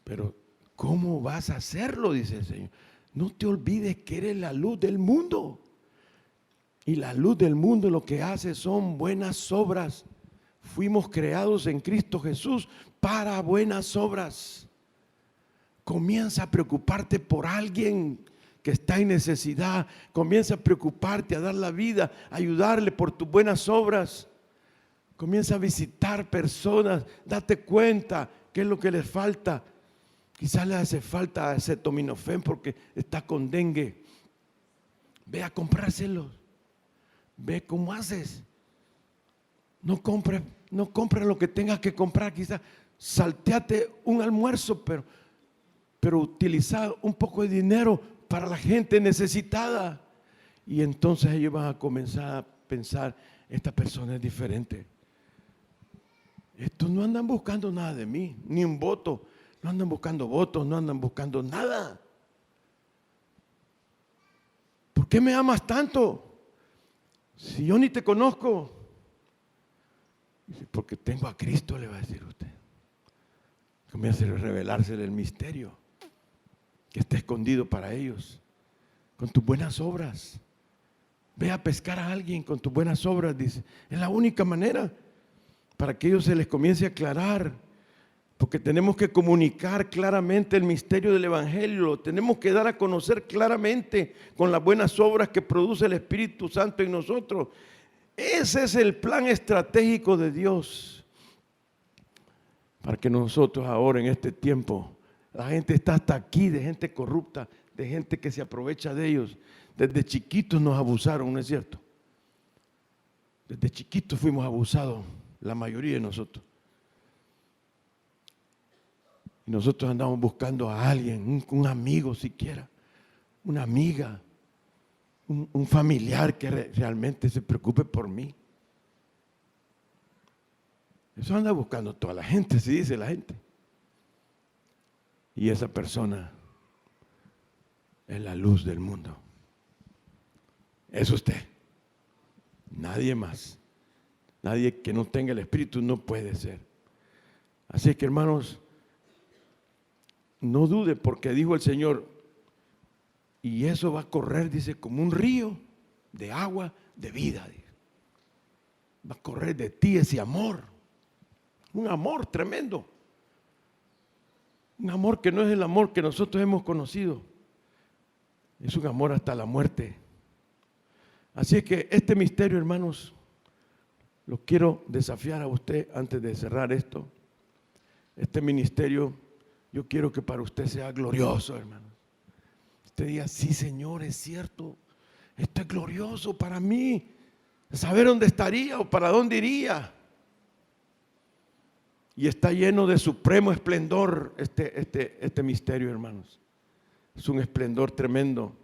Pero ¿cómo vas a hacerlo? Dice el Señor. No te olvides que eres la luz del mundo. Y la luz del mundo lo que hace son buenas obras. Fuimos creados en Cristo Jesús para buenas obras. Comienza a preocuparte por alguien que está en necesidad. Comienza a preocuparte, a dar la vida, a ayudarle por tus buenas obras. Comienza a visitar personas. Date cuenta qué es lo que les falta. Quizás le hace falta acetaminofén porque está con dengue. Ve a comprárselo. Ve cómo haces. No compres lo que tengas que comprar. Quizás salteate un almuerzo, pero utilizar un poco de dinero para la gente necesitada. Y entonces ellos van a comenzar a pensar, esta persona es diferente. Estos no andan buscando nada de mí, ni un voto. No andan buscando votos, no andan buscando nada. ¿Por qué me amas tanto? Si yo ni te conozco. Dice, porque tengo a Cristo, le va a decir usted. Comienza a revelarse el misterio que está escondido para ellos. Con tus buenas obras. Ve a pescar a alguien con tus buenas obras, dice. Es la única manera para que ellos se les comience a aclarar. Porque tenemos que comunicar claramente el misterio del Evangelio. Lo tenemos que dar a conocer claramente con las buenas obras que produce el Espíritu Santo en nosotros. Ese es el plan estratégico de Dios. Para que nosotros ahora en este tiempo, la gente está hasta aquí de gente corrupta, de gente que se aprovecha de ellos. Desde chiquitos nos abusaron, ¿no es cierto? Desde chiquitos fuimos abusados, la mayoría de nosotros. Y nosotros andamos buscando a alguien, un amigo siquiera, una amiga, un familiar que realmente se preocupe por mí. Eso anda buscando toda la gente, así dice la gente. Y esa persona es la luz del mundo. Es usted. Nadie más. Nadie que no tenga el Espíritu no puede ser. Así que, hermanos, no dude, porque dijo el Señor, y eso va a correr, dice, como un río de agua de vida. Dice. Va a correr de ti ese amor. Un amor tremendo. Un amor que no es el amor que nosotros hemos conocido. Es un amor hasta la muerte. Así es que este misterio, hermanos, lo quiero desafiar a usted antes de cerrar esto. Este ministerio, yo quiero que para usted sea glorioso, hermanos. Usted diga, sí, Señor, es cierto. Esto es glorioso para mí. Saber dónde estaría o para dónde iría. Y está lleno de supremo esplendor este misterio, hermanos. Es un esplendor tremendo.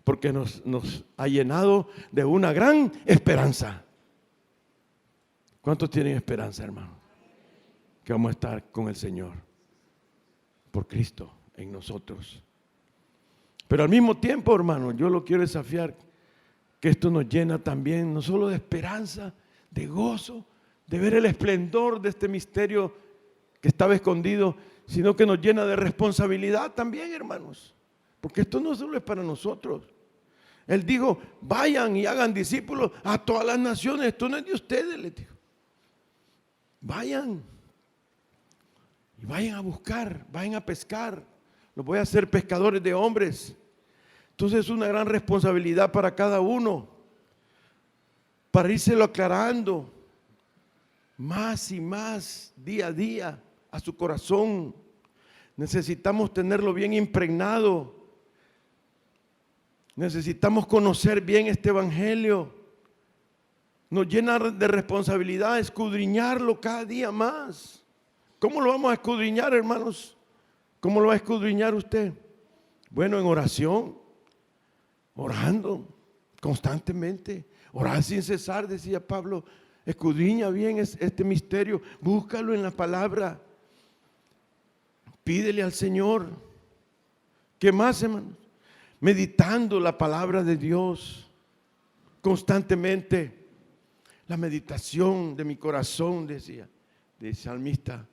Porque nos ha llenado de una gran esperanza. ¿Cuántos tienen esperanza, hermano? Que vamos a estar con el Señor por Cristo en nosotros. Pero al mismo tiempo, hermano, yo lo quiero desafiar, que esto nos llena también no solo de esperanza, de gozo, de ver el esplendor de este misterio que estaba escondido, sino que nos llena de responsabilidad también, hermanos. Porque esto no solo es para nosotros. Él dijo, vayan y hagan discípulos a todas las naciones. Esto no es de ustedes, les dijo. Vayan. Y vayan a buscar, vayan a pescar. Los voy a hacer pescadores de hombres. Entonces es una gran responsabilidad para cada uno. Para írselo aclarando más y más día a día a su corazón. Necesitamos tenerlo bien impregnado. Necesitamos conocer bien este evangelio. Nos llena de responsabilidad escudriñarlo cada día más. ¿Cómo lo vamos a escudriñar, hermanos? ¿Cómo lo va a escudriñar usted? Bueno, en oración, orando constantemente, orar sin cesar, decía Pablo. Escudriña bien este misterio, búscalo en la palabra. Pídele al Señor. ¿Qué más, hermanos? Meditando la palabra de Dios constantemente. La meditación de mi corazón, decía el salmista,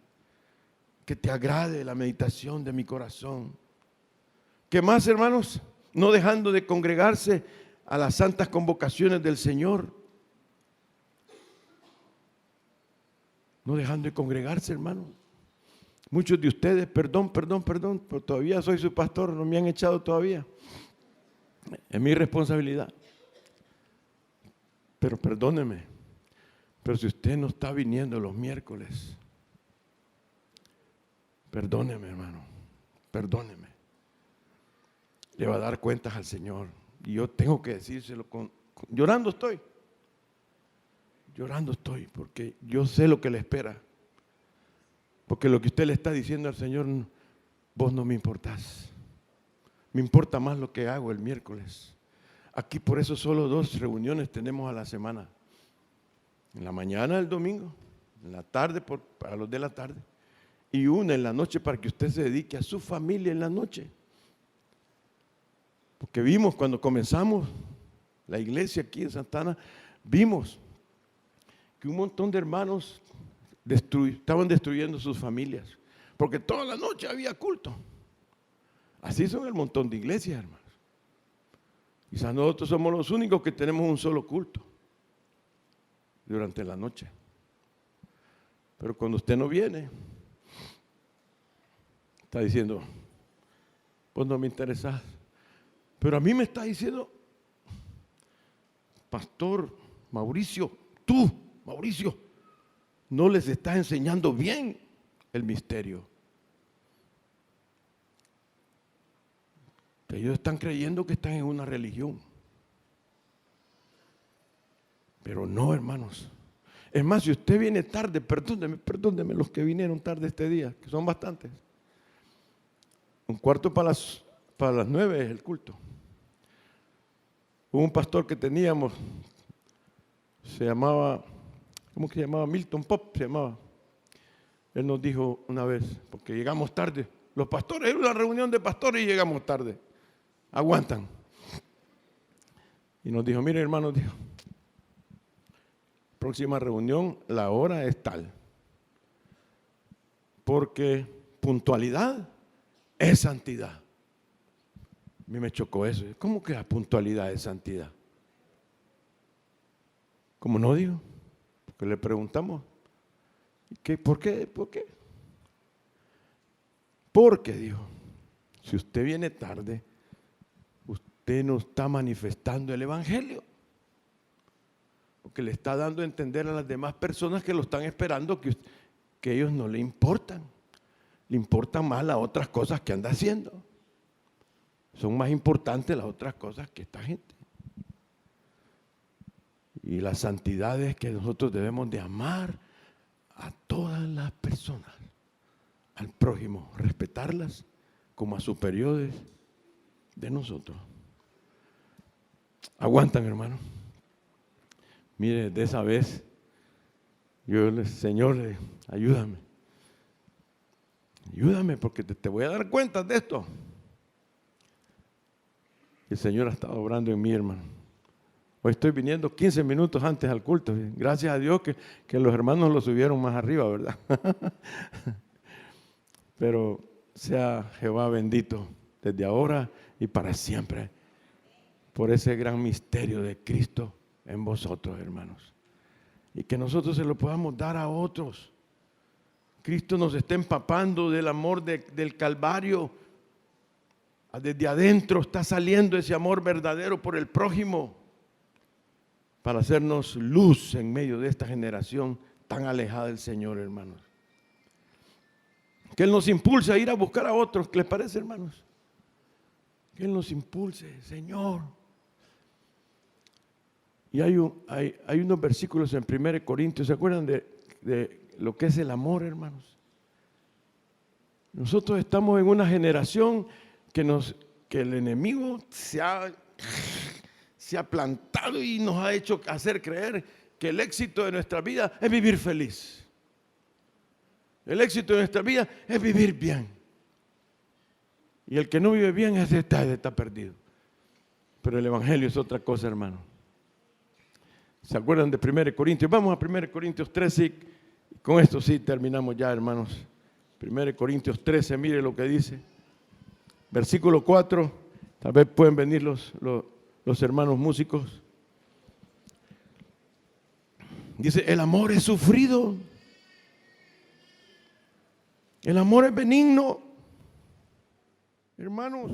que te agrade la meditación de mi corazón. ¿Qué más, hermanos? No dejando de congregarse a las santas convocaciones del Señor. No dejando de congregarse, hermanos. Muchos de ustedes, perdón, pero todavía soy su pastor, no me han echado todavía. Es mi responsabilidad. Pero perdóneme, pero si usted no está viniendo los miércoles, perdóneme, hermano, perdóneme. Le va a dar cuentas al Señor. Y yo tengo que decírselo llorando estoy. Llorando estoy, porque yo sé lo que le espera. Porque lo que usted le está diciendo al Señor, vos no me importás. Me importa más lo que hago el miércoles. Aquí por eso solo 2 reuniones tenemos a la semana. En la mañana el domingo, en la tarde para los de la tarde, y una en la noche para que usted se dedique a su familia en la noche. Porque vimos cuando comenzamos la iglesia aquí en Santa Ana, vimos que un montón de hermanos estaban destruyendo sus familias, porque toda la noche había culto. Así son el montón de iglesias, hermanos. Quizás nosotros somos los únicos que tenemos un solo culto durante la noche. Pero cuando usted no viene, está diciendo, pues no me interesas. Pero a mí me está diciendo, Pastor Mauricio, tú, Mauricio, no les estás enseñando bien el misterio. Ellos están creyendo que están en una religión. Pero no, hermanos. Es más, si usted viene tarde, perdóneme los que vinieron tarde este día, que son bastantes. 8:45 para las 9 es el culto. Hubo un pastor que teníamos, se llamaba, ¿cómo que se llamaba? Milton Pop se llamaba. Él nos dijo una vez, porque llegamos tarde. Los pastores, era una reunión de pastores y llegamos tarde. Aguantan. Y nos dijo, mire hermano, dijo, próxima reunión, la hora es tal. Porque puntualidad es santidad. A mí me chocó eso. ¿Cómo que la puntualidad es santidad? ¿Cómo no, digo? Porque le preguntamos, ¿por qué? ¿Por qué? Porque, dijo, si usted viene tarde, usted no está manifestando el evangelio. Porque le está dando a entender a las demás personas que lo están esperando que ellos no le importan. Le importan más las otras cosas que anda haciendo. Son más importantes las otras cosas que esta gente. Y la santidad es que nosotros debemos de amar a todas las personas, al prójimo, respetarlas como a superiores de nosotros. Aguantan, hermano. Mire, de esa vez, Señor, ayúdame. Ayúdame porque te voy a dar cuenta de esto. El Señor ha estado obrando en mí, hermano. Hoy estoy viniendo 15 minutos antes al culto. Gracias a Dios que los hermanos lo subieron más arriba, ¿verdad? Pero sea Jehová bendito desde ahora y para siempre por ese gran misterio de Cristo en vosotros, hermanos. Y que nosotros se lo podamos dar a otros. Cristo nos está empapando del amor del Calvario. Desde adentro está saliendo ese amor verdadero por el prójimo para hacernos luz en medio de esta generación tan alejada del Señor, hermanos. Que Él nos impulse a ir a buscar a otros. ¿Qué les parece, hermanos? Que Él nos impulse, Señor. Y hay unos versículos en 1 Corintios, ¿se acuerdan de lo que es el amor, hermanos? Nosotros estamos en una generación que el enemigo se ha plantado y nos ha hecho hacer creer que el éxito de nuestra vida es vivir feliz. El éxito de nuestra vida es vivir bien. Y el que no vive bien está perdido. Pero el evangelio es otra cosa, hermano. ¿Se acuerdan de 1 Corintios? Vamos a 1 Corintios 13 y con esto sí terminamos ya, hermanos. 1 Corintios 13, mire lo que dice. Versículo 4, tal vez pueden venir los hermanos músicos. Dice, el amor es sufrido. El amor es benigno. Hermanos,